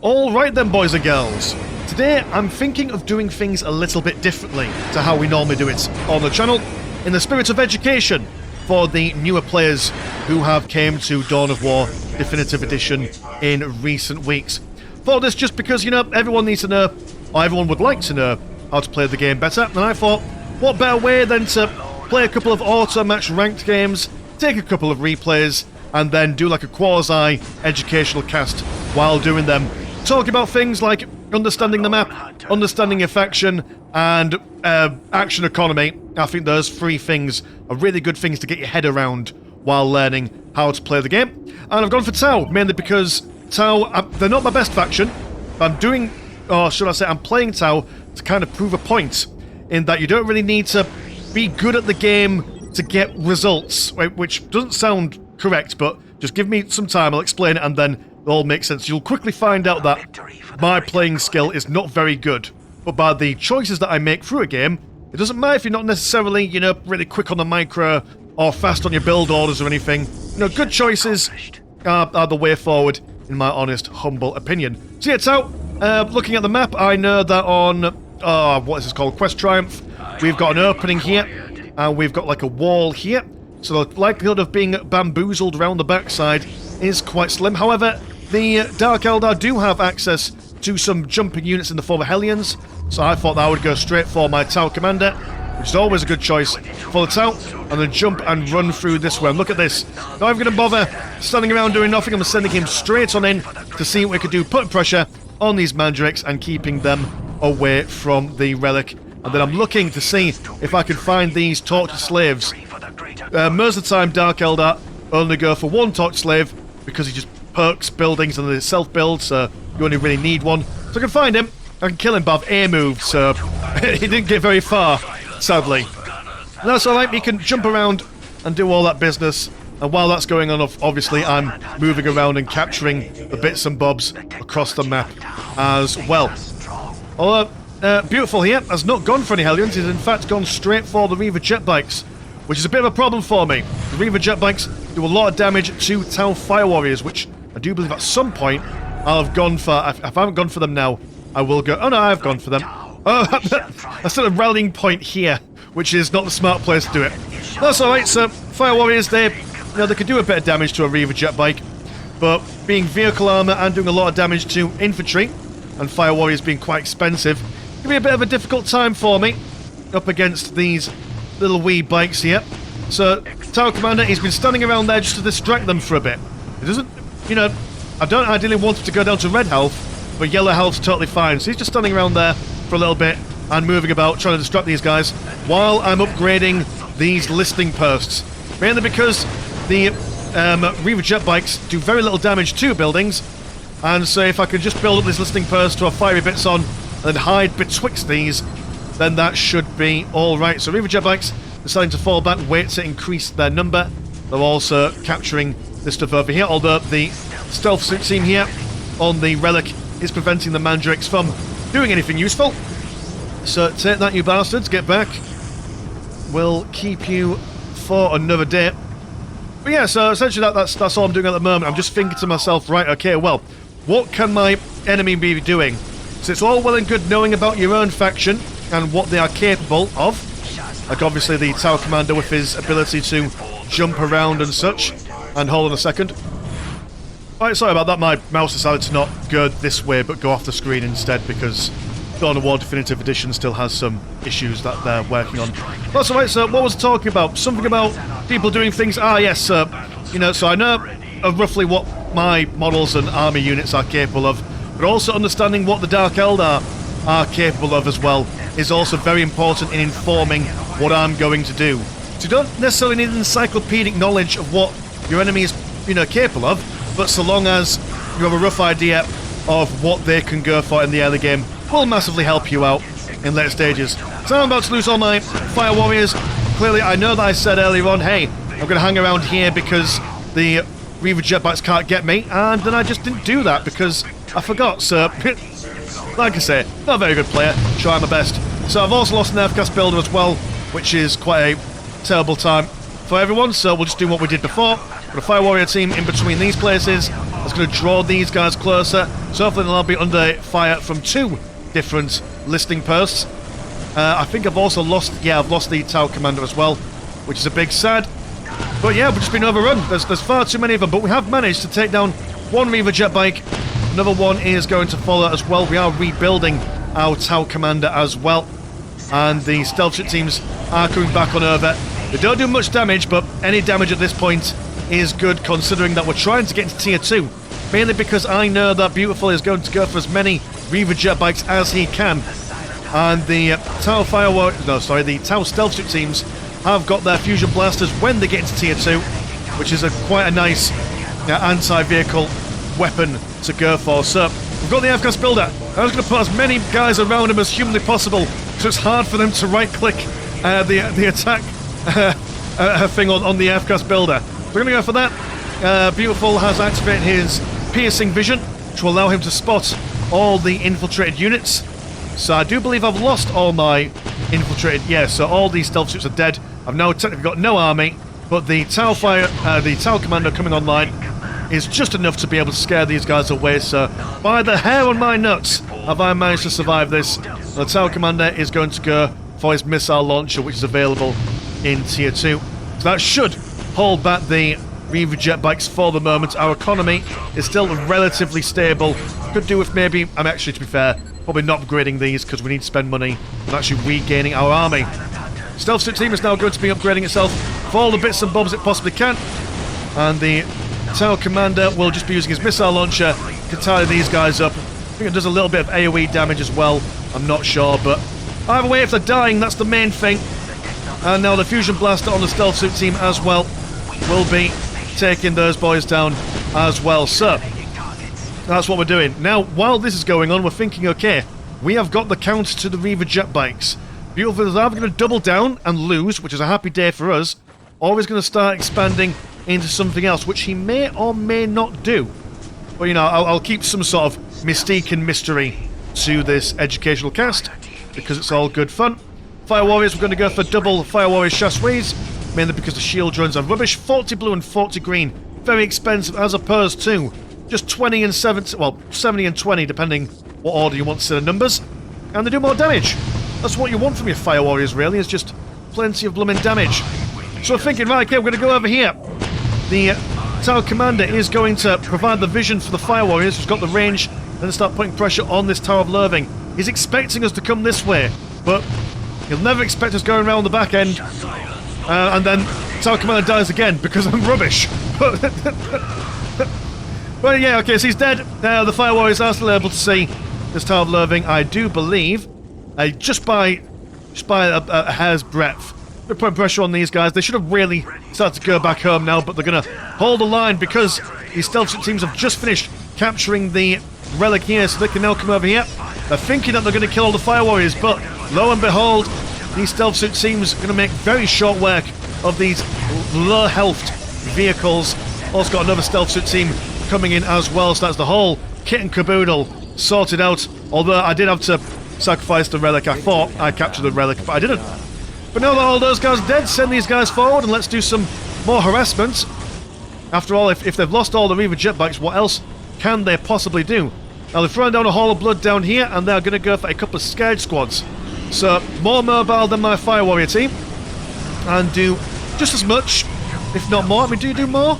Alright then, boys and girls. Today I'm thinking of doing things a little bit differently to how we normally do it on the channel, in the spirit of education for the newer players who have came to Dawn of War Definitive Edition in recent weeks. For this, just because, you know, everyone needs to know, or everyone would like to know, how to play the game better, and I thought, what better way than to play a couple of auto-match ranked games, take a couple of replays, and then do like a quasi-educational cast while doing them. Talking about things like understanding the map, understanding your faction, and action economy. I think those three things are really good things to get your head around while learning how to play the game. And I've gone for Tau, mainly because Tau, they're not my best faction. I'm doing, or should I say, I'm playing Tau to kind of prove a point, in that you don't really need to be good at the game to get results, which doesn't sound correct, but just give me some time, I'll explain it, and then it all makes sense. You'll quickly find out that my playing skill is not very good, but by the choices that I make through a game, it doesn't matter if you're not necessarily, you know, really quick on the micro or fast on your build orders or anything. You know, good choices are the way forward, in my honest, humble opinion. So yeah, Tau, looking at the map, I know that on, what is this called, Quest Triumph, we've got an opening here, and we've got like a wall here, so the likelihood of being bamboozled around the backside is quite slim. However, the Dark Eldar do have access to some jumping units in the form of Hellions, so I thought that I would go straight for my Tau Commander, which is always a good choice for the Tau, and then jump and run through this way. And look at this. Not even going to bother standing around doing nothing. I'm sending him straight on in to see what we could do, putting pressure on these Mandrakes and keeping them away from the relic. And then I'm looking to see if I can find these tortured slaves. Most of the time, Dark Eldar only go for one tortured slave because he just perks buildings and they self-build, so you only really need one. So I can find him, I can kill him, but I've air moved, so he didn't get very far, sadly. And that's alright, he can jump around and do all that business, and while that's going on, obviously I'm moving around and capturing the bits and bobs across the map as well. Although, Beautiful here has not gone for any Hellions, he's in fact gone straight for the Reaver jet bikes, which is a bit of a problem for me. The Reaver jet bikes do a lot of damage to Tau Fire Warriors, which I do believe at some point I'll have gone for. If I haven't gone for them now, I will go. Oh no, I've gone for them. Oh, that's a rallying point here, which is not the smart place to do it. That's alright, so Fire Warriors, they can do a bit of damage to a Reaver jet bike, but being vehicle armor and doing a lot of damage to infantry, and Fire Warriors being quite expensive, it can be a bit of a difficult time for me up against these little wee bikes here. So, Tau Commander, he's been standing around there just to distract them for a bit. It doesn't, I don't ideally want him to go down to red health, but yellow health's totally fine. So he's just standing around there for a little bit and moving about, trying to distract these guys, while I'm upgrading these listing posts. Mainly because the Reaver jet bikes do very little damage to buildings, and so if I can just build up this listing post to have fiery bits on, and then hide betwixt these, then that should be alright. So Reaver jet bikes are starting to fall back, wait to increase their number. They're also capturing this stuff over here, although the stealth suit team here on the relic is preventing the Mandrakes from doing anything useful. So take that, you bastards, get back. We'll keep you for another day. But yeah, so essentially that's all I'm doing at the moment. I'm just thinking to myself, right, okay, well, what can my enemy be doing? So it's all well and good knowing about your own faction and what they are capable of. Like obviously the Tau Commander with his ability to jump around and such. And hold on a second. Right, sorry about that, my mouse decided to not go this way but go off the screen instead because Dawn of War Definitive Edition still has some issues that they're working on. That's alright, so what was I talking about? Something about people doing things. Ah yes, so I know roughly what my models and army units are capable of, but also understanding what the Dark Eldar are capable of as well is also very important in informing what I'm going to do. So you don't necessarily need encyclopedic knowledge of what your enemy is, capable of, but so long as you have a rough idea of what they can go for in the early game, will massively help you out in later stages. So I'm about to lose all my Fire Warriors. Clearly, I know that I said earlier on, hey, I'm going to hang around here because the Reaver jetbikes can't get me, and then I just didn't do that because I forgot, so like I say, not a very good player, try my best. So I've also lost an Earthcast builder as well, which is quite a terrible time for everyone, so we'll just do what we did before. Got a Fire Warrior team in between these places, a That's going to draw these guys closer. So hopefully they'll be under fire from 2 different listening posts. I think I've also lost... Yeah, I've lost the Tower Commander as well, which is a big sad. But yeah, we've just been overrun. There's far too many of them, but we have managed to take down 1 Reaver jet bike. Another one is going to follow as well. We are rebuilding our Tower Commander as well. And the stealth ship teams are coming back on over. They don't do much damage, but any damage at this point is good, considering that we're trying to get into tier 2. Mainly because I know that Beautiful is going to go for as many Reaver jet bikes as he can. And the the Tower stealth ship teams have got their fusion blasters when they get into tier 2, which is quite a nice anti-vehicle weapon to go for. So we've got the FCAS builder. I was going to put as many guys around him as humanly possible, so it's hard for them to right-click the attack thing on the FCAS builder. We're going to go for that. Beautiful has activated his piercing vision, which will allow him to spot all the infiltrated units. So I do believe I've lost all my infiltrated... Yeah, so all these stealth ships are dead. I've now technically got no army, but the Tower Commander coming online is just enough to be able to scare these guys away. So by the hair on my nuts have I managed to survive this. The Tower Commander is going to go for his missile launcher, which is available in tier 2. So that should hold back the Reaver jet bikes for the moment. Our economy is still relatively stable. Could do with maybe... I'm actually, to be fair, probably not upgrading these because we need to spend money on actually regaining our army. Stealth ship team is now going to be upgrading itself for all the bits and bobs it possibly can. And the Tower Commander will just be using his missile launcher to tie these guys up. I think it does a little bit of AoE damage as well. I'm not sure, but either way, if they're dying, that's the main thing. And now the fusion blaster on the stealth suit team as well will be taking those boys down as well. So that's what we're doing. Now, while this is going on, we're thinking, okay, we have got the counter to the Reaver jet bikes. Beautiful is either going to double down and lose, which is a happy day for us, or he's going to start expanding into something else, which he may or may not do. But, you know, I'll keep some sort of mystique and mystery to this educational cast, because it's all good fun. Fire Warriors, we're going to go for double Fire Warriors chassis, mainly because the shield drones are rubbish. 40 blue and 40 green. Very expensive, as opposed to just 20 and 70, well, 70 and 20, depending what order you want to set the numbers. And they do more damage. That's what you want from your Fire Warriors, really, is just plenty of blooming damage. So we're thinking, right, okay, we're going to go over here. The Tower Commander is going to provide the vision for the Fire Warriors, who's got the range, then start putting pressure on this Tower of Loathing. He's expecting us to come this way, but he'll never expect us going around the back end. And then Tower Commander dies again, because I'm rubbish. But yeah, okay, so he's dead. The Fire Warriors are still able to see this Tower of Loathing, I do believe. Just by a hair's breadth. We're putting pressure on these guys. They should have really started to go back home now, but they're going to hold the line because these stealth ship teams have just finished capturing the relic here, so they can now come over here. They're thinking that they're going to kill all the Fire Warriors, but lo and behold, these stealth suit teams are going to make very short work of these low-healthed vehicles. Also got another stealth suit team coming in as well, so that's the whole kit and caboodle sorted out. Although I did have to sacrifice the relic. I thought I captured the relic, but I didn't. But now that all those guys are dead, send these guys forward and let's do some more harassment. After all, if they've lost all the Reaver jet bikes, what else can they possibly do? Now they're throwing down a Hall of Blood down here, and they're going to go for a couple of Scourge squads. So, more mobile than my Fire Warrior team. And do just as much, if not more. I mean, do you do more?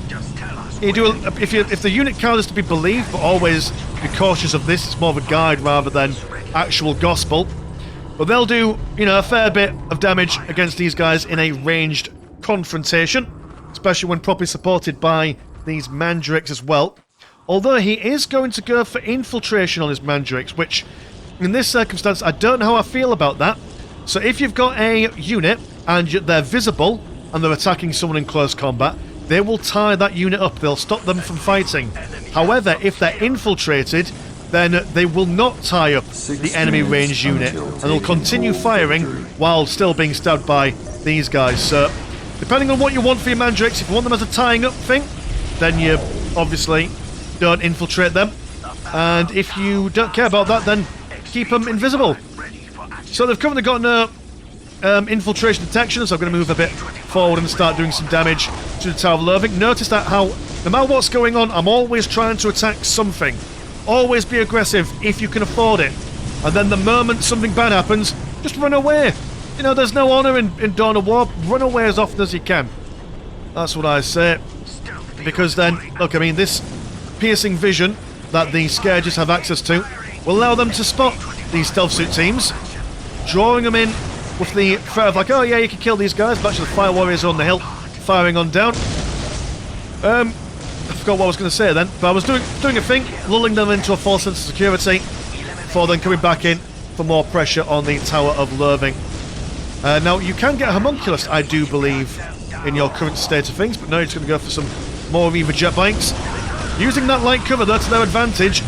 You do if the unit count is to be believed, but always be cautious of this. It's more of a guide rather than actual gospel. But they'll do, you know, a fair bit of damage against these guys in a ranged confrontation, especially when properly supported by these Mandrakes as well. Although he is going to go for infiltration on his Mandrakes, which, in this circumstance, I don't know how I feel about that. So if you've got a unit and they're visible and they're attacking someone in close combat, they will tie that unit up. They'll stop them from fighting. However, if they're infiltrated, then they will not tie up the enemy ranged unit, and they'll continue firing while still being stabbed by these guys. So, depending on what you want for your Mandrakes, if you want them as a tying up thing, then you obviously don't infiltrate them. And if you don't care about that, then keep them invisible. So they've currently got no infiltration detection, so I'm going to move a bit forward and start doing some damage to the Tower of Loathing. Notice that how No matter what's going on, I'm always trying to attack something. Always be aggressive if you can afford it. And then the moment something bad happens, just run away. You know, there's no honour in Dawn of War. Run away as often as you can. That's what I say. Because then, look, I mean, this piercing vision that the Scourges have access to will allow them to spot these stealth suit teams, drawing them in with the threat of like, oh yeah, you can kill these guys, but actually the Fire Warriors are on the hill, firing on down. I forgot what I was going to say then, but I was doing a thing, lulling them into a false sense of security, before then coming back in for more pressure on the Tower of Loathing. Now, you can get a Homunculus, I do believe, in your current state of things, but now you're just going to go for some more Reaver jet bikes. Using that light cover, that's their advantage,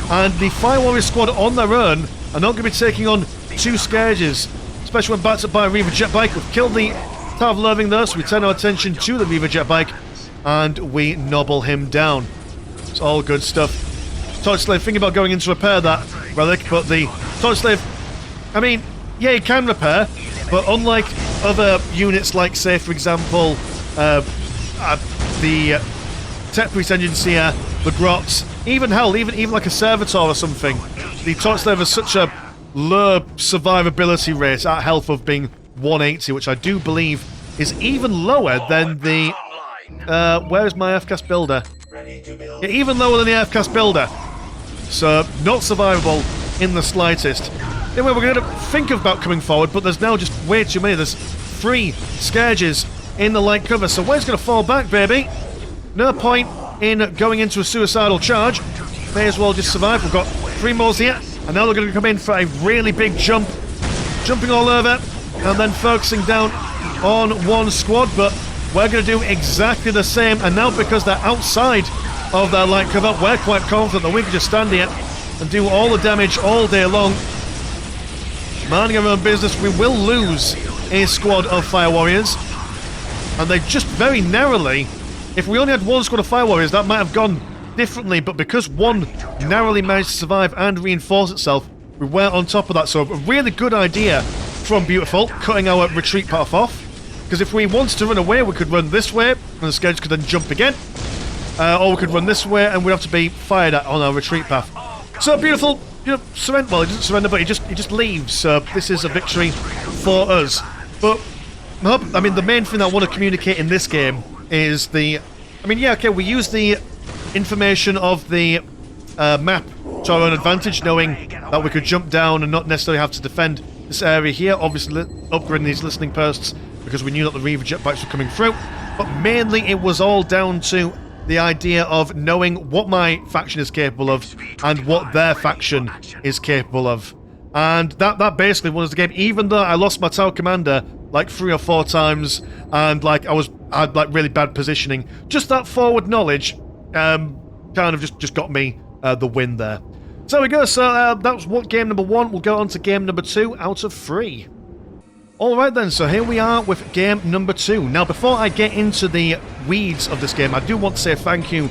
and the Fire Warrior squad on their own are not going to be taking on two Scourges, especially when backed up by a Reaver jet bike. We've killed the Tower of Loathing though, so we turn our attention to the Reaver jet bike, and we nobble him down. It's all good stuff. Torch Slave thinking about going in to repair that relic, but the Torch Slave, I mean, yeah, he can repair, but unlike other units like, say, for example, the Tech Priest Engine Seer, the Grots, even hell, even like a Servitor or something, the Torch Slave has such a low survivability rate at health of being 180, which I do believe is even lower than the... where is my FCAS builder? Yeah, even lower than the FCAS builder. So, not survivable in the slightest. Anyway, we're going to think about coming forward, but there's now just way too many. There's 3 Scourges in the light cover, so where's going to fall back, baby? No point in going into a suicidal charge. May as well just survive. We've got 3 more here, and now they're going to come in for a really big jump. Jumping all over, and then focusing down on one squad, but we're going to do exactly the same, and now because they're outside of their light cover, we're quite confident that we can just stand here and do all the damage all day long. Minding our own business, we will lose a squad of Fire Warriors, and they just very narrowly, if we only had 1 squad of Fire Warriors, that might have gone differently, but because 1 narrowly managed to survive and reinforce itself, we were on top of that. So a really good idea from Beautiful, cutting our retreat path off, because if we wanted to run away, we could run this way, and the Scourge could then jump again, or we could run this way, and we'd have to be fired at on our retreat path. So Beautiful, you know, surrender. Well, he doesn't surrender, but he just leaves. So this is a victory for us. But I mean, the main thing I want to communicate in this game is the. I mean, yeah, okay, we use the information of the map to our own advantage, knowing that we could jump down and not necessarily have to defend this area here. Obviously, upgrading these listening posts because we knew that the Reaver jetbikes were coming through. But mainly, it was all down to the idea of knowing what my faction is capable of and what their faction is capable of. And that basically was the game, even though I lost my Tower Commander like 3 or 4 times, and like I had like really bad positioning. Just that forward knowledge kind of just got me the win there. So there we go, so that was what game number 1. We'll go on to game number 2 out of 3. Alright then, so here we are with game number 2. Now, before I get into the weeds of this game, I do want to say thank you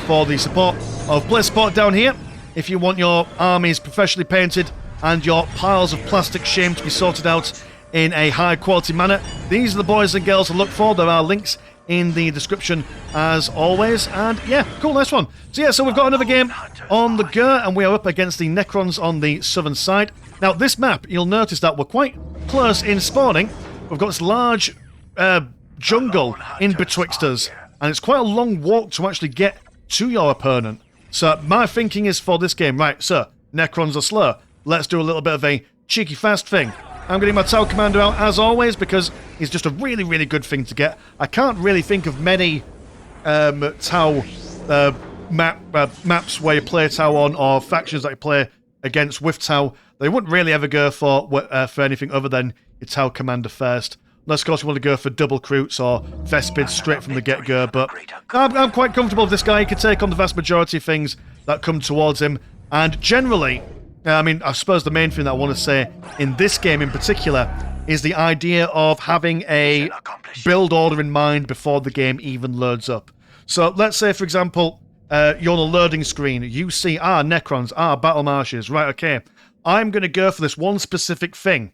for the support of Blaze Support down here. If you want your armies professionally painted and your piles of plastic shame to be sorted out in a high quality manner, these are the boys and girls to look for. There are links in the description as always, and yeah, cool, nice one. So yeah, so we've got another game on the go, and we are up against the Necrons on the southern side. Now, this map, you'll notice that we're quite close in spawning. We've got this large jungle in betwixt us, and it's quite a long walk to actually get to your opponent. So my thinking is for this game, right, so Necrons are slow. Let's do a little bit of a cheeky fast thing. I'm getting my Tau Commander out as always because he's just a really, really good thing to get. I can't really think of many Tau maps where you play Tau on, or factions that you play against with Tau. They wouldn't really ever go for anything other than your Tau Commander first. Unless, of course, you want to go for double Croots or Vespids straight from the get-go. But I'm quite comfortable with this guy. He can take on the vast majority of things that come towards him. And generally, I mean, I suppose the main thing that I want to say in this game in particular is the idea of having a build order in mind before the game even loads up. So let's say, for example, you're on a loading screen. You see, Necrons, Battle Marshes. Right, okay. I'm going to go for this one specific thing.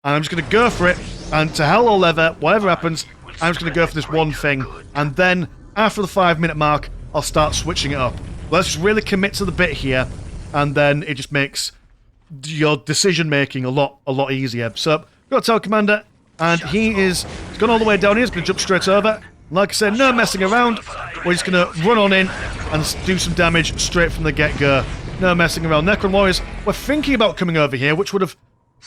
And I'm just going to go for it, and to hell or leather, whatever happens, I'm just going to go for this one thing. And then, after the 5-minute mark, I'll start switching it up. Let's just really commit to the bit here, and then it just makes your decision making a lot easier. So, got a Tower Commander, and he's gone all the way down here. He's going to jump straight over. Like I said, no messing around. We're just going to run on in and do some damage straight from the get-go. No messing around. Necron Warriors were thinking about coming over here, which would have,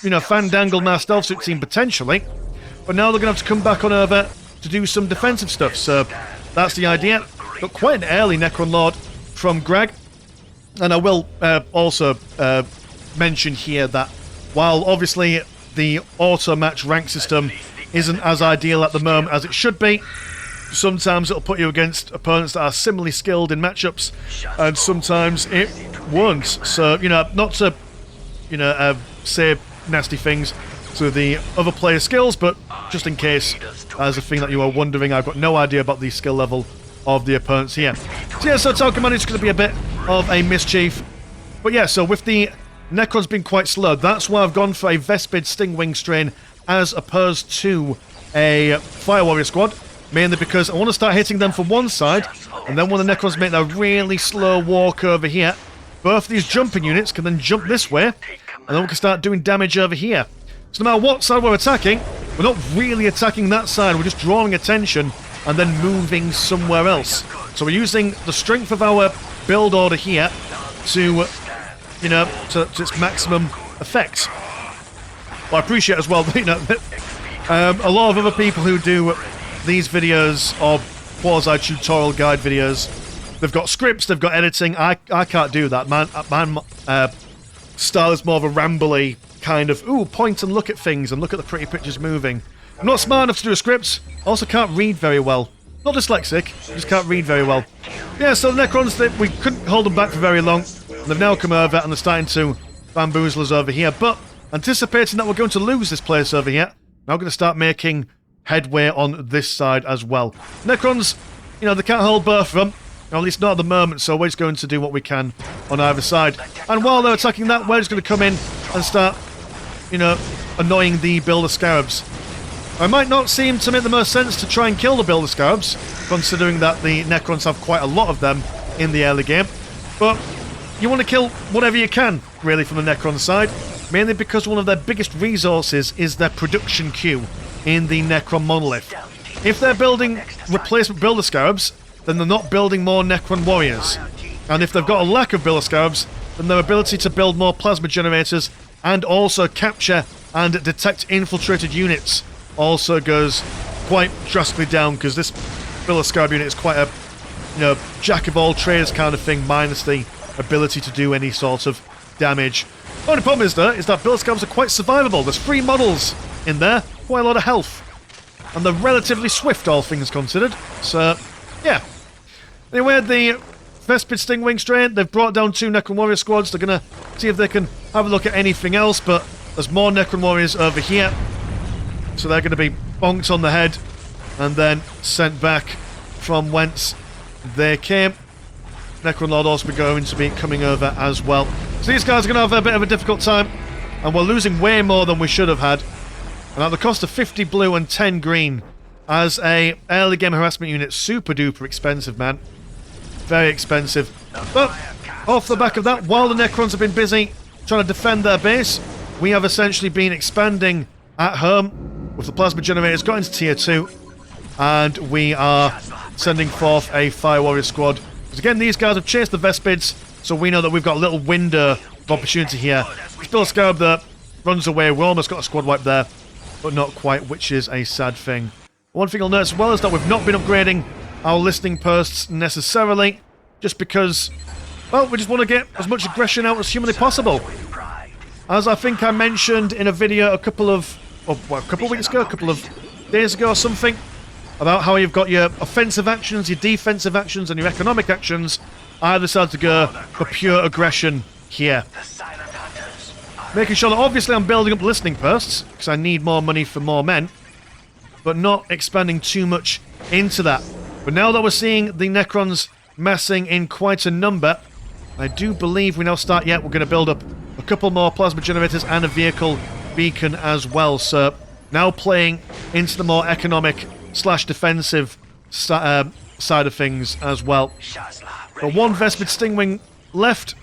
you know, fandangled my Stealth Suit team potentially. But now they're going to have to come back on over to do some defensive stuff. So that's the idea. Got quite an early Necron Lord from Greg. And I will also mention here that while obviously the auto-match rank system isn't as ideal at the moment as it should be, sometimes it'll put you against opponents that are similarly skilled in matchups, and sometimes it won't. So, you know, not to, you know, say nasty things to the other players' skills, but just in case as a thing that you are wondering, I've got no idea about the skill level of the opponents here. So yeah, so Tower Commander is going to be a bit of a mischief. But yeah, so with the Necrons being quite slow, that's why I've gone for a Vespid Stingwing strain as opposed to a Fire Warrior squad. Mainly because I want to start hitting them from one side, and then when the Necrons make their really slow walk over here, both of these jumping units can then jump this way, and then we can start doing damage over here. So no matter what side we're attacking, we're not really attacking that side, we're just drawing attention and then moving somewhere else. So we're using the strength of our build order here to, you know, to its maximum effect. Well, I appreciate as well, you know, a lot of other people who do these videos or quasi-tutorial guide videos, they've got scripts, they've got editing. I can't do that. My style is more of a rambly kind of, point and look at things and look at the pretty pictures moving. I'm not smart enough to do a script. Also can't read very well. Not dyslexic, just can't read very well. Yeah, so the Necrons, we couldn't hold them back for very long. And they've now come over and they're starting to bamboozle us over here. But anticipating that we're going to lose this place over here, now we're going to start making headway on this side as well. Necrons, you know, they can't hold both of them, or at least not at the moment, so we're just going to do what we can on either side. And while they're attacking that, we're just going to come in and start, you know, annoying the Builder Scarabs. It might not seem to make the most sense to try and kill the Builder Scarabs, considering that the Necrons have quite a lot of them in the early game, but you want to kill whatever you can, really, from the Necron side, mainly because one of their biggest resources is their production queue in the Necron monolith. If they're building replacement Builder Scarabs, then they're not building more Necron warriors. And if they've got a lack of Builder Scarabs, then their ability to build more plasma generators and also capture and detect infiltrated units also goes quite drastically down, because this Builder Scarab unit is quite a, you know, jack of all trades kind of thing, minus the ability to do any sort of damage. The only problem is, though, is that Builder Scarabs are quite survivable. There's 3 models in there, quite a lot of health, and they're relatively swift, all things considered. So, yeah. Anyway, the Vespid Stingwing strain, they've brought down 2 Necron Warrior squads. They're going to see if they can have a look at anything else, but there's more Necron Warriors over here. So they're going to be bonked on the head and then sent back from whence they came. Necron Lord also going to be coming over as well. So these guys are going to have a bit of a difficult time, and we're losing way more than we should have had. And at the cost of 50 blue and 10 green, as a early game harassment unit, super duper expensive, man. Very expensive. But off the back of that, while the Necrons have been busy trying to defend their base, we have essentially been expanding at home with the plasma generators, got into tier 2, and we are sending forth a Fire Warrior squad. Because again, these guys have chased the Vespids, so we know that we've got a little window of opportunity here. Still a Scarab that runs away. We almost got a squad wipe there, but not quite, which is a sad thing. One thing you'll notice as well is that we've not been upgrading our listening posts necessarily, just because, well, we just want to get as much aggression out as humanly possible. As I think I mentioned in a video a couple of weeks ago, a couple of days ago or something, about how you've got your offensive actions, your defensive actions, and your economic actions, I decided to go for pure aggression here. Making sure that obviously I'm building up listening posts, because I need more money for more men, but not expanding too much into that. But now that we're seeing the Necrons massing in quite a number, I do believe we now start, we're going to build up a couple more plasma generators and a vehicle beacon as well. So now playing into the more economic / defensive side of things as well. Got one Vespid Stingwing left,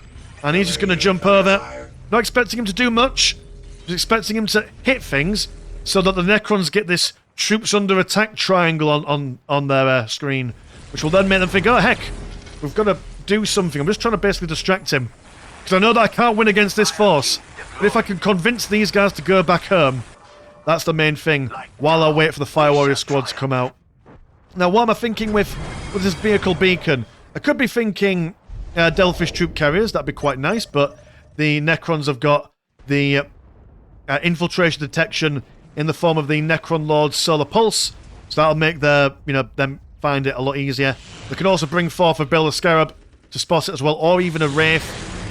and he's just going to jump over. Not expecting him to do much, just expecting him to hit things so that the Necrons get this troops under attack triangle on their screen, which will then make them think, oh heck, we've got to do something. I'm just trying to basically distract him, because I know that I can't win against this force, but if I can convince these guys to go back home, that's the main thing, while I wait for the Fire Warrior squad to come out. Now, what am I thinking with this vehicle beacon? I could be thinking Delphish troop carriers, that'd be quite nice, but the Necrons have got the infiltration detection in the form of the Necron Lord's Solar Pulse, so that'll make them find it a lot easier. They can also bring forth a Bill of Scarab to spot it as well, or even a Wraith.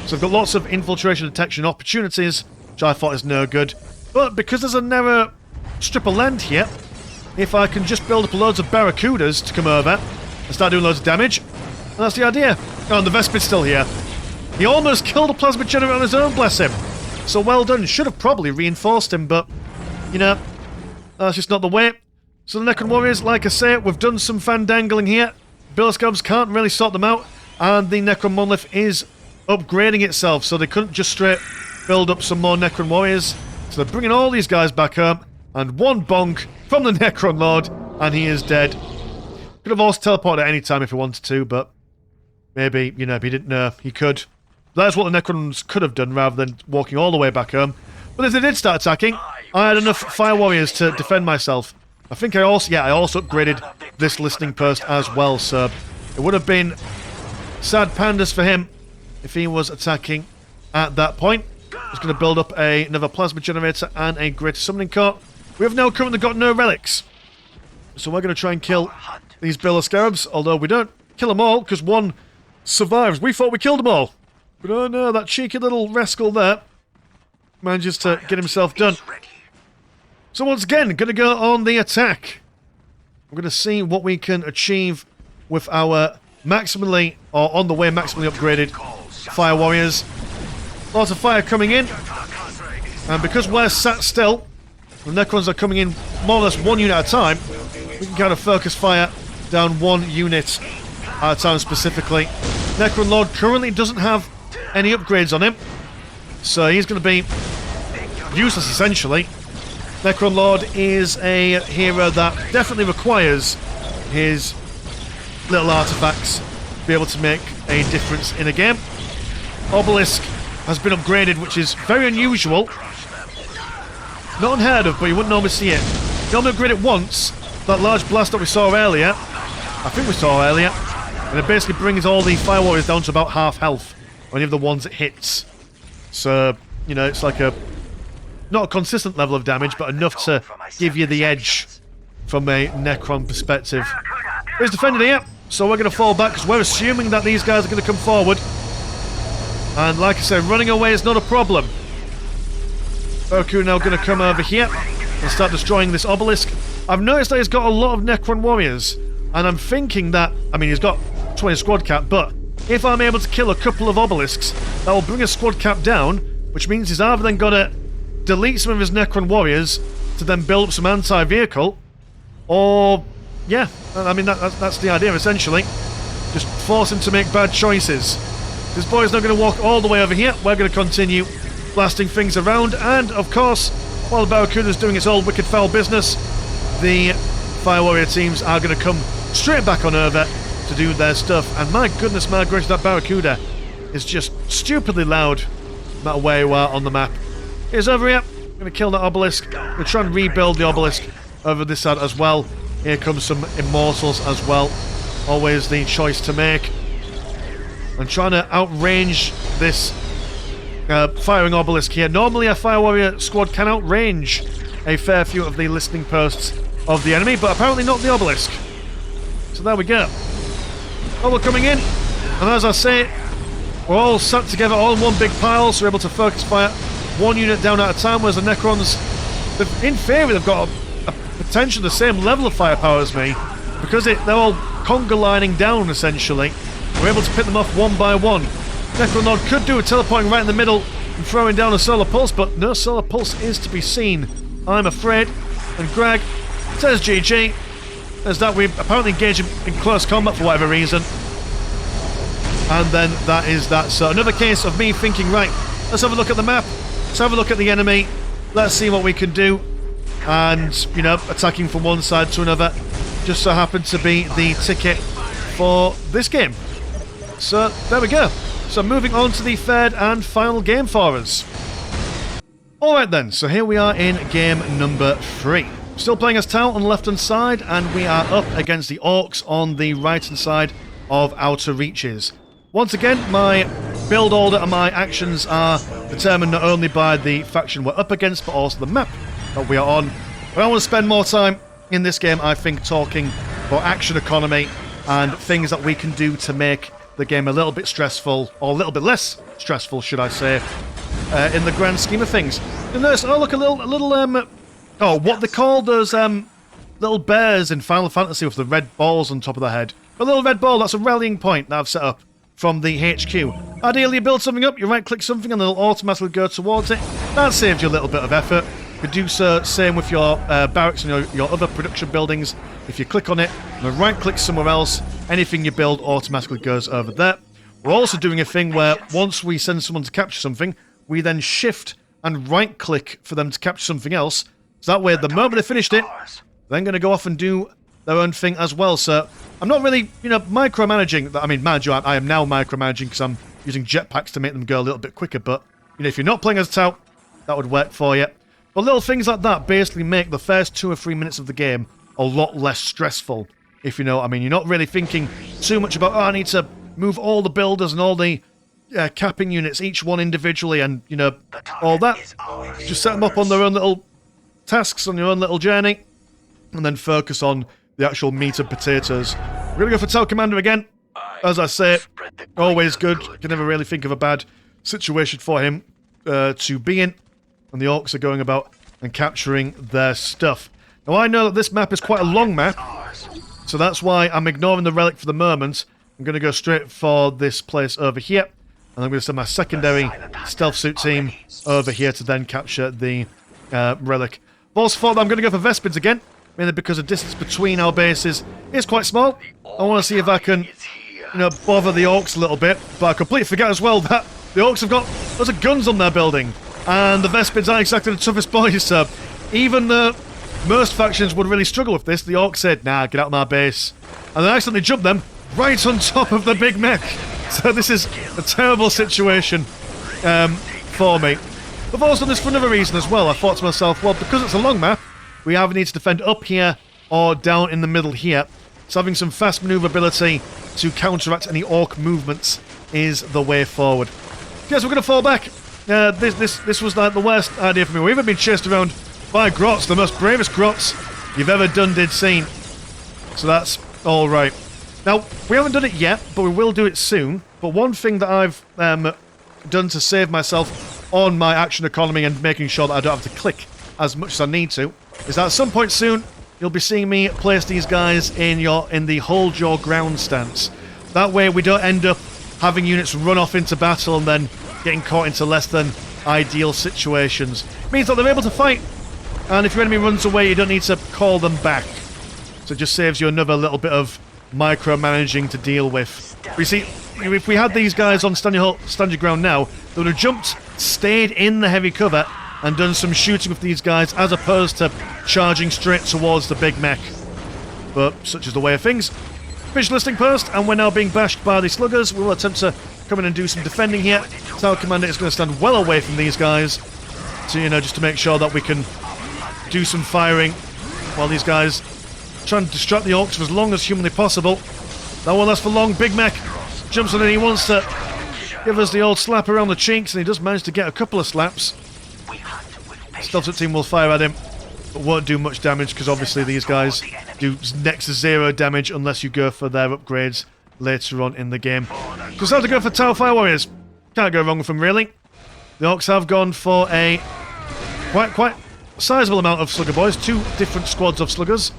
So they've got lots of infiltration detection opportunities, which I thought is no good. But because there's a narrow strip of land here, if I can just build up loads of Barracudas to come over and start doing loads of damage, and that's the idea. Oh, and the Vespid's still here. He almost killed a plasma generator on his own, bless him. So well done. Should have probably reinforced him, but, you know, that's just not the way. So the Necron Warriors, like I say, we've done some fandangling here. Bill of Scarabs can't really sort them out, and the Necron Monolith is upgrading itself, so they couldn't just straight build up some more Necron Warriors. So they're bringing all these guys back home, and one bonk from the Necron Lord, and he is dead. Could have also teleported at any time if he wanted to, but maybe, you know, if he didn't know, he could. That's what the Necrons could have done rather than walking all the way back home. But if they did start attacking, I had enough Fire Warriors to defend myself. I think I also upgraded this listening post as well, so it would have been sad pandas for him if he was attacking at that point. He's going to build up another plasma generator and a greater summoning court. We have now currently got no relics, so we're going to try and kill these Bill of Scarabs, although we don't kill them all because one survives. We thought we killed them all, but oh no, that cheeky little rascal there manages to get himself done. So once again, going to go on the attack. I'm going to see what we can achieve with our maximally, or on the way maximally upgraded Fire Warriors. Lots of fire coming in, and because we're sat still, the Necrons are coming in more or less one unit at a time, we can kind of focus fire down one unit at a time specifically. Necron Lord currently doesn't have any upgrades on him, so he's going to be useless essentially. Necron Lord is a hero that definitely requires his little artifacts to be able to make a difference in a game. Obelisk has been upgraded, which is very unusual. Not unheard of, but you wouldn't normally see it. You only upgrade it once, that large blast that we saw earlier, I think we saw earlier, and it basically brings all the Fire Warriors down to about half health on any of the ones it hits. So, you know, it's like not a consistent level of damage, but enough to give you the edge from a Necron perspective. He's defended here, so we're going to fall back because we're assuming that these guys are going to come forward. And like I said, running away is not a problem. Boku now going to come over here and start destroying this obelisk. I've noticed that he's got a lot of Necron warriors, and I'm thinking that, I mean, he's got 20 squad cap, but if I'm able to kill a couple of obelisks, that will bring a squad cap down, which means he's either then got to delete some of his Necron warriors to then build up some anti-vehicle, or, yeah, I mean, that's the idea, essentially. Just force him to make bad choices. This boy's not going to walk all the way over here. We're going to continue blasting things around, and, of course, while the Barracuda's doing its old wicked foul business, the Fire Warrior teams are going to come straight back on over to do their stuff. And my goodness, my gracious, that Barracuda is just stupidly loud no matter where you are on the map. Here's over here. I'm going to kill that obelisk. We'll try and rebuild the obelisk over this side as well. Here comes some immortals as well. Always the choice to make. I'm trying to outrange this firing obelisk here. Normally a Fire Warrior squad can outrange a fair few of the listening posts of the enemy, but apparently not the obelisk. So there we go. Oh, we're coming in, and as I say, we're all sat together all in one big pile, so we're able to focus fire one unit down at a time, whereas the Necrons, in theory, they've got a potential the same level of firepower as me, because they're all conga lining down, essentially. We're able to pick them off one by one. Necron Lord could do a teleporting right in the middle and throwing down a Solar Pulse, but no Solar Pulse is to be seen, I'm afraid. And Greg says GG. is that we apparently engage in close combat for whatever reason. And then that is that. So another case of me thinking, right, let's have a look at the map. Let's have a look at the enemy. Let's see what we can do. And, you know, attacking from one side to another just so happened to be the ticket for this game. So there we go. So moving on to the third and final game for us. Alright then, so here we are in game number 3. Still playing as Tau on the left hand side, and we are up against the Orks on the right hand side of Outer Reaches. Once again, my build order and my actions are determined not only by the faction we're up against, but also the map that we are on. But I want to spend more time in this game, I think, talking about action economy and things that we can do to make the game a little bit stressful, or a little bit less stressful, should I say, in the grand scheme of things. You'll notice, oh look, a little, oh, what they call those, little bears in Final Fantasy with the red balls on top of their head. A little red ball, that's a rallying point that I've set up from the HQ. Ideally, you build something up, you right-click something, and it'll automatically go towards it. That saves you a little bit of effort. You could do so, same with your barracks and your other production buildings. If you click on it, and then right-click somewhere else, anything you build automatically goes over there. We're also doing a thing where once we send someone to capture something, we then shift and right-click for them to capture something else. So that way, the moment they finished it, they're going to go off and do their own thing as well. So I'm not really, you know, micromanaging. I mean, mind you, I am now micromanaging because I'm using jetpacks to make them go a little bit quicker. But, you know, if you're not playing as a Tau, that would work for you. But little things like that basically make the first 2 or 3 minutes of the game a lot less stressful. If you know what I mean. You're not really thinking too much about, oh, I need to move all the builders and all the capping units, each one individually, and, you know, all that. Just set them up on their own little tasks on your own little journey, and then focus on the actual meat and potatoes. We're going to go for Tau Commander again. As I say, always good. Can never really think of a bad situation for him to be in. And the Orks are going about and capturing their stuff. Now, I know that this map is quite a long map, so that's why I'm ignoring the relic for the moment. I'm going to go straight for this place over here, and I'm going to send my secondary stealth suit team over here to then capture the relic. I've also thought that I'm going to go for Vespids again, mainly because the distance between our bases is quite small. I want to see if I can, you know, bother the Orks a little bit, but I completely forget as well that the Orks have got lots of guns on their building, and the Vespids aren't exactly the toughest boys, so even most factions would really struggle with this. The Orcs said, nah, get out of my base, and then accidentally jumped them right on top of the big mech. So this is a terrible situation for me. I've also done this for another reason as well. I thought to myself, well, because it's a long map, we either need to defend up here or down in the middle here. So having some fast maneuverability to counteract any Orc movements is the way forward. Yes, we're going to fall back. This was like the worst idea for me. We've even been chased around by Grots, the most bravest Grots you've ever did seen. So that's all right. Now, we haven't done it yet, but we will do it soon. But one thing that I've done to save myself on my action economy and making sure that I don't have to click as much as I need to is that at some point soon, you'll be seeing me place these guys in the hold your ground stance. That way we don't end up having units run off into battle and then getting caught into less than ideal situations. It means that they're able to fight, and if your enemy runs away, you don't need to call them back. So it just saves you another little bit of micromanaging to deal with. You see, if we had these guys on stand your ground now, they would have jumped, stayed in the heavy cover, and done some shooting with these guys, as opposed to charging straight towards the big mech. But such is the way of things. Fish listing post, and we're now being bashed by the sluggers. We will attempt to come in and do some defending here. Tau Commander is going to stand well away from these guys, to, you know, just to make sure that we can do some firing while these guys try and distract the Orcs for as long as humanly possible. That won't last for long. Big Mech jumps on and he wants to give us the old slap around the cheeks, and he does manage to get a couple of slaps. Stealth team will fire at him, but won't do much damage because obviously these guys do next to 0 damage unless you go for their upgrades later on in the game. So it's time to go for Tau Fire Warriors. Can't go wrong with them, really. The Orcs have gone for a quite sizable amount of Slugger Boys. 2 different squads of Sluggers.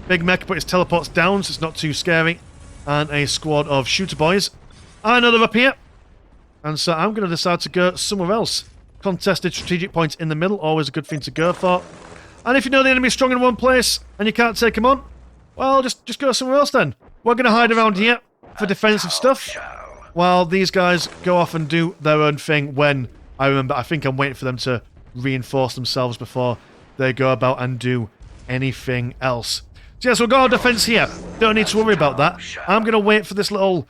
Big Mech put his teleports down, so it's not too scary. And a squad of Shooter Boys. I know they're up here. And so I'm going to decide to go somewhere else. Contested strategic points in the middle, always a good thing to go for. And if you know the enemy's strong in one place, and you can't take him on, Well, just go somewhere else then. We're going to hide around here for defensive stuff, while these guys go off and do their own thing when, I think I'm waiting for them to reinforce themselves before they go about and do anything else. So yes, we'll go on defense here. Don't need to worry about that. I'm going to wait for this little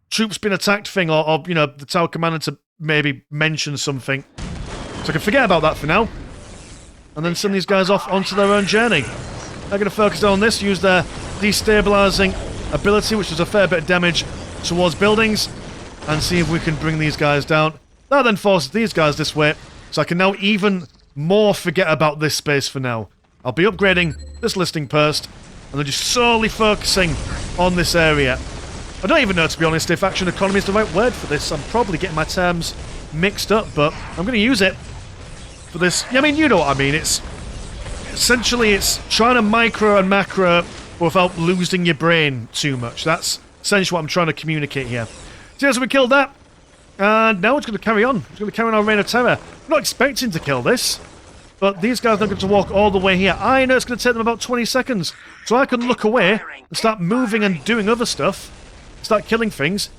troops being attacked thing, or you know, the tower commander to maybe mention something. So I can forget about that for now. And then send these guys off onto their own journey. They're going to focus on this, use their destabilizing ability, which does a fair bit of damage towards buildings, and see if we can bring these guys down. That then forces these guys this way, so I can now even more forget about this space for now. I'll be upgrading this listing post, and then just solely focusing on this area. I don't even know, to be honest, if action economy is the right word for this. I'm probably getting my terms mixed up, but I'm going to use it for this. I mean, you know what I mean. It's essentially, it's trying to micro and macro without losing your brain too much. That's essentially what I'm trying to communicate here. So yes, we killed that, and now it's going to carry on. It's going to carry on our reign of terror. I'm not expecting to kill this, but these guys are going to walk all the way here. I know it's going to take them about 20 seconds, so I can look away and start moving and doing other stuff, start killing things.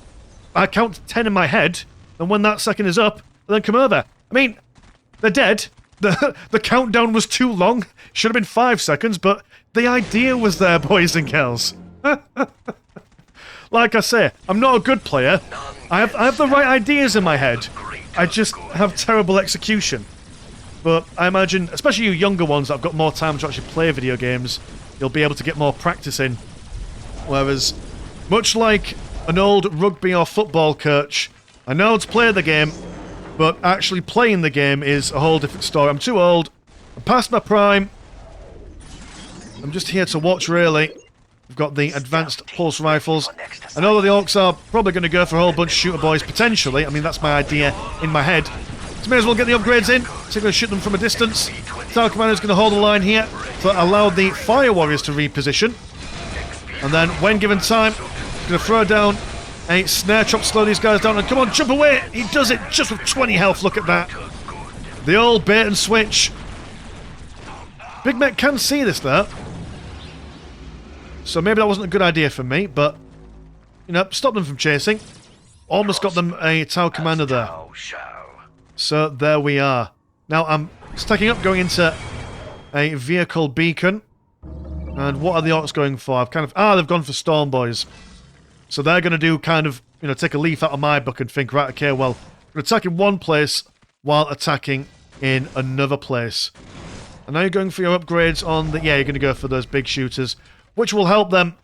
I count to 10 in my head, and when that second is up, I then come over. I mean, they're dead. The countdown was too long. Should have been 5 seconds, but the idea was there, boys and girls. Like I say, I'm not a good player. I have the right ideas in my head. I just have terrible execution. But I imagine, especially you younger ones that have got more time to actually play video games, you'll be able to get more practice in. Whereas, much like an old rugby or football coach, I know how to play the game, but actually playing the game is a whole different story. I'm too old. I'm past my prime. I'm just here to watch, really. We've got the advanced pulse rifles. I know that the Orks are probably going to go for a whole bunch of shooter boys, potentially. I mean, that's my idea in my head. So may as well get the upgrades in. So we're going to shoot them from a distance. Tower Commander's going to hold the line here to allow the Fire Warriors to reposition. And then, when given time, he's going to throw down a snare trap, slow these guys down, and come on, jump away! He does it just with 20 health, look at that. The old bait and switch. Big Mech can see this, though. So maybe that wasn't a good idea for me, but, you know, stop them from chasing. Almost got them a Tower Commander there. So there we are. Now I'm stacking up, going into a vehicle beacon. And what are the Orks going for? They've gone for Storm Boys. So they're going to do kind of, you know, take a leaf out of my book and think, right, okay, well, we're attacking one place while attacking in another place. And now you're going for your upgrades on the... Yeah, you're going to go for those big shooters, which will help them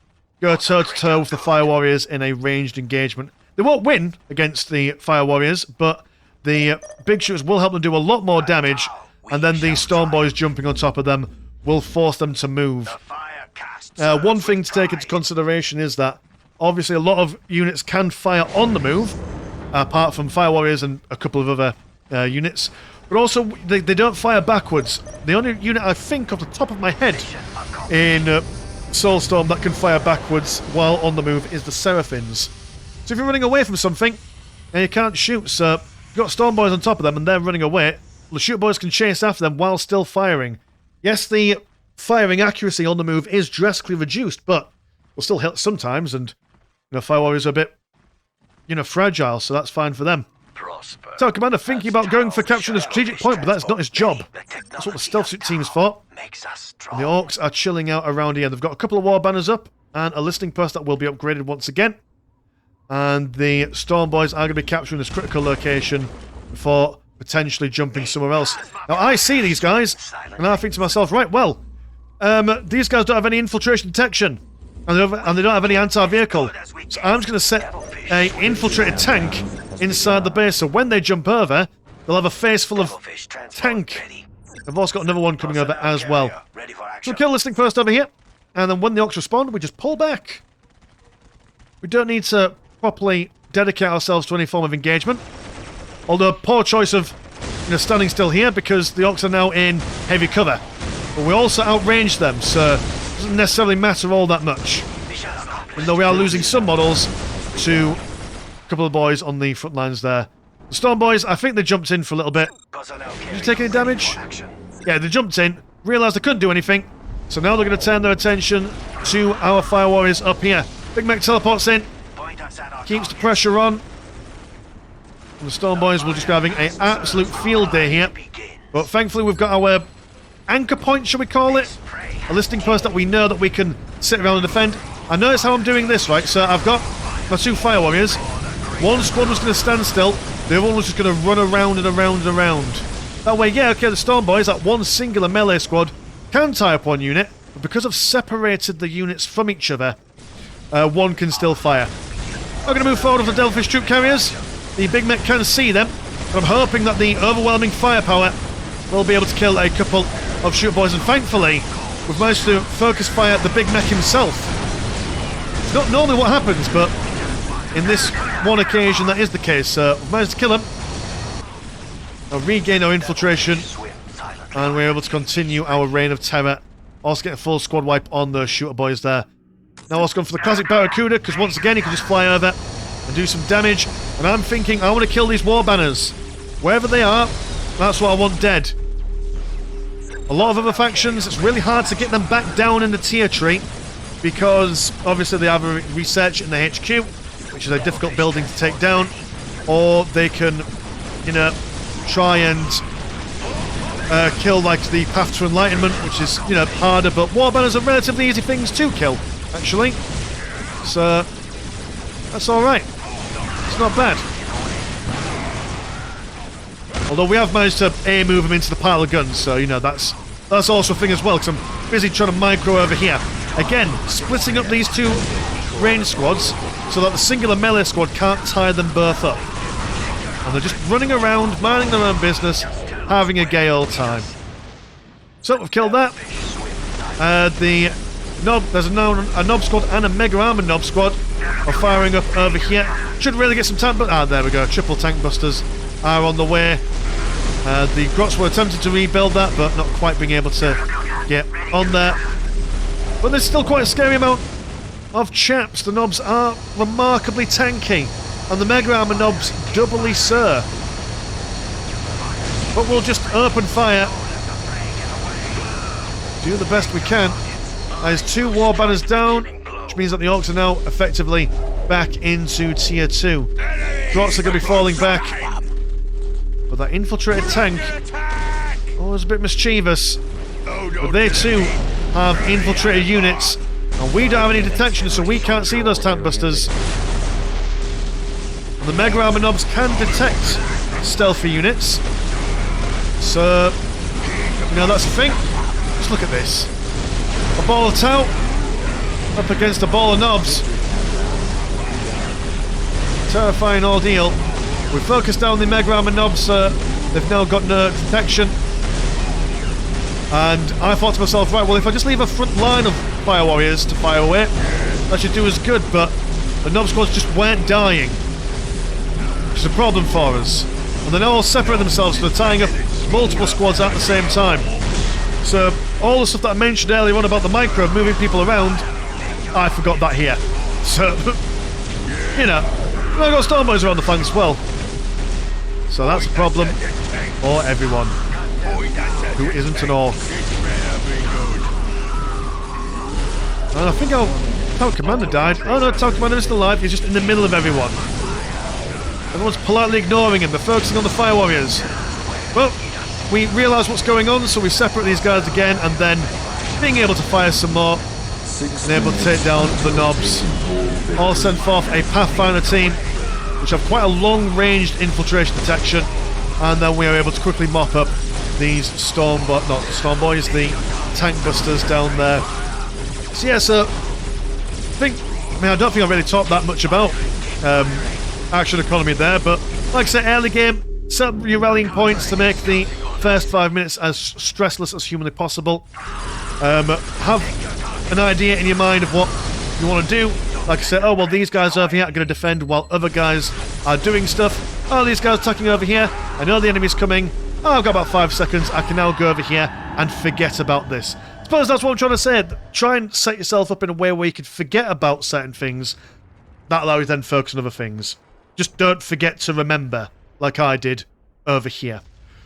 go toe-to-toe with the Fire Warriors in a ranged engagement. They won't win against the Fire Warriors, but the big shooters will help them do a lot more damage, and then the Storm Boys jumping on top of them will force them to move. One thing to take into consideration is that obviously a lot of units can fire on the move, apart from Fire Warriors and a couple of other units, but also they don't fire backwards. The only unit I think off the top of my head in Soulstorm that can fire backwards while on the move is the Seraphins. So if you're running away from something and you can't shoot, so you've got Storm Boys on top of them and they're running away, well, the Shooter Boys can chase after them while still firing. Yes, the firing accuracy on the move is drastically reduced, but will still hit sometimes, and you know, Fire Warriors are a bit, you know, fragile, so that's fine for them. Tower Commander thinking about going for capturing a strategic point, but that's not his job. That's what the stealth suit team's for. And the Orks are chilling out around here. They've got a couple of war banners up and a listing post that will be upgraded once again. And the Storm Boys are going to be capturing this critical location before potentially jumping somewhere else. Now I see these guys, and I think to myself, right, well, these guys don't have any infiltration detection, and they don't have any anti-vehicle. So I'm just going to set a infiltrated tank inside the base, so when they jump over, they'll have a face full of tank. I've also got another one coming over as well. So we'll kill this thing first over here, and then when the Orks respond, we just pull back. We don't need to properly dedicate ourselves to any form of engagement. Although, poor choice of, you know, standing still here, because the Orks are now in heavy cover. But we also outranged them, so it doesn't necessarily matter all that much. Even though we are losing some models to a couple of boys on the front lines there. The Storm Boys, I think they jumped in for a little bit. Did you take any damage? Yeah, they jumped in, realised they couldn't do anything, So now they're going to turn their attention to our fire warriors up here. Big Mech teleports in, keeps the pressure on. And the Storm Boys will just be having an absolute field day here. But thankfully we've got our anchor point, shall we call it? A listing post that we know that we can sit around and defend. I notice how I'm doing this, right? So I've got my 2 fire warriors. One squad was going to stand still, the other one was just going to run around and around and around. That way, yeah, okay, the Storm Boys, that one singular melee squad, can tie up one unit, but because I've separated the units from each other, one can still fire. I'm going to move forward with the Devilfish troop carriers. The Big Mech can see them, but I'm hoping that the overwhelming firepower will be able to kill a couple of Shoot Boys, and thankfully, we've managed to focus fire the Big Mech himself. It's not normally what happens, but in this one occasion that is the case. We've managed to kill him. I'll regain our infiltration, and we're able to continue our reign of terror. Also get a full squad wipe on the Shooter Boys there. Now also going for the classic Barracuda, because once again he can just fly over and do some damage. And I'm thinking I want to kill these war banners. Wherever they are, that's what I want dead. A lot of other factions, it's really hard to get them back down in the tier tree, because obviously they either research in the HQ, which is a difficult building to take down, or they can, you know, try and kill like the Path to Enlightenment, which is, you know, harder, but war banners are relatively easy things to kill, actually. So that's alright. It's not bad. Although we have managed to move them into the pile of guns, so, you know, that's also a thing as well, because I'm busy trying to micro over here. Again, splitting up these 2 range squads so that the singular melee squad can't tie them both up. And they're just running around, minding their own business, having a gay old time. So we've killed that. There's a Nob squad and a Mega Armored Nob squad are firing up over here. Should really get some tank, but there we go. Triple tank busters are on the way. The Grots were attempting to rebuild that, but not quite being able to get on there. But there's still quite a scary amount of chaps. The Nobs are remarkably tanky, and the Mega Armor Nobs doubly so. But we'll just open fire, do the best we can. There's 2 war banners down, which means that the Orks are now effectively back into tier 2. Grots are going to be falling back, but that infiltrated tank, it's a bit mischievous. But they too have infiltrated units, and we don't have any detection, so we can't see those tank busters. And the Mega Armor Nobs can detect stealthy units, so, you know, that's the thing. Just look at this. A ball of Tau up against a ball of Nobs. Terrifying ordeal. We focused down the Mega Armor Nobs, they've now got no detection. And I thought to myself, right, well, if I just leave a front line of fire warriors to fire away, that should do us good, but the Nob squads just weren't dying, which is a problem for us. And they now all separate themselves, so they're tying up multiple squads at the same time. So all the stuff that I mentioned earlier on about the micro moving people around, I forgot that here. So, you know, I've got Storm Boys around the flanks as well. So that's a problem for everyone who isn't an Ork. And I think our Tower Commander died. Oh no, Tower Commander is still alive, he's just in the middle of everyone. Everyone's politely ignoring him, they're focusing on the Fire Warriors. Well, we realise what's going on, so we separate these guys again, and then being able to fire some more, and able to take down the Nobs. All send forth a Pathfinder team, which have quite a long-ranged infiltration detection, and then we are able to quickly mop up these not Storm Boys, the tank busters down there. So yeah, so I don't think I've really talked that much about action economy there, but like I said, early game, set up your rallying points to make the first 5 minutes as stressless as humanly possible. Have an idea in your mind of what you want to do. Like I said, oh well, these guys over here are going to defend while other guys are doing stuff. Oh, these guys attacking over here. I know the enemy's coming. Oh, I've got about 5 seconds. I can now go over here and forget about this. I suppose that's what I'm trying to say. Try and set yourself up in a way where you can forget about certain things. That allows you then focus on other things. Just don't forget to remember, like I did over here.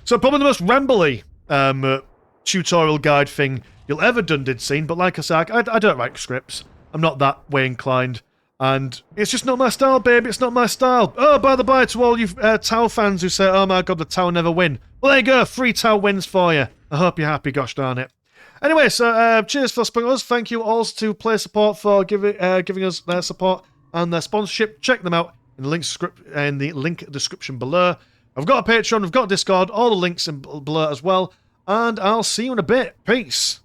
So probably the most rambly tutorial guide thing you'll ever done did seen, but like I said, I don't write scripts. I'm not that way inclined. And it's just not my style, baby. It's not my style. Oh, by the by, to all you Tau fans who say, oh my god, the Tau never win. Well, there you go. 3 Tau wins for you. I hope you're happy, gosh darn it. Anyway, so cheers for supporting us. Thank you also to Play Support for giving us their support and their sponsorship. Check them out in the link description below. I've got a Patreon, I've got a Discord, all the links in below as well. And I'll see you in a bit. Peace.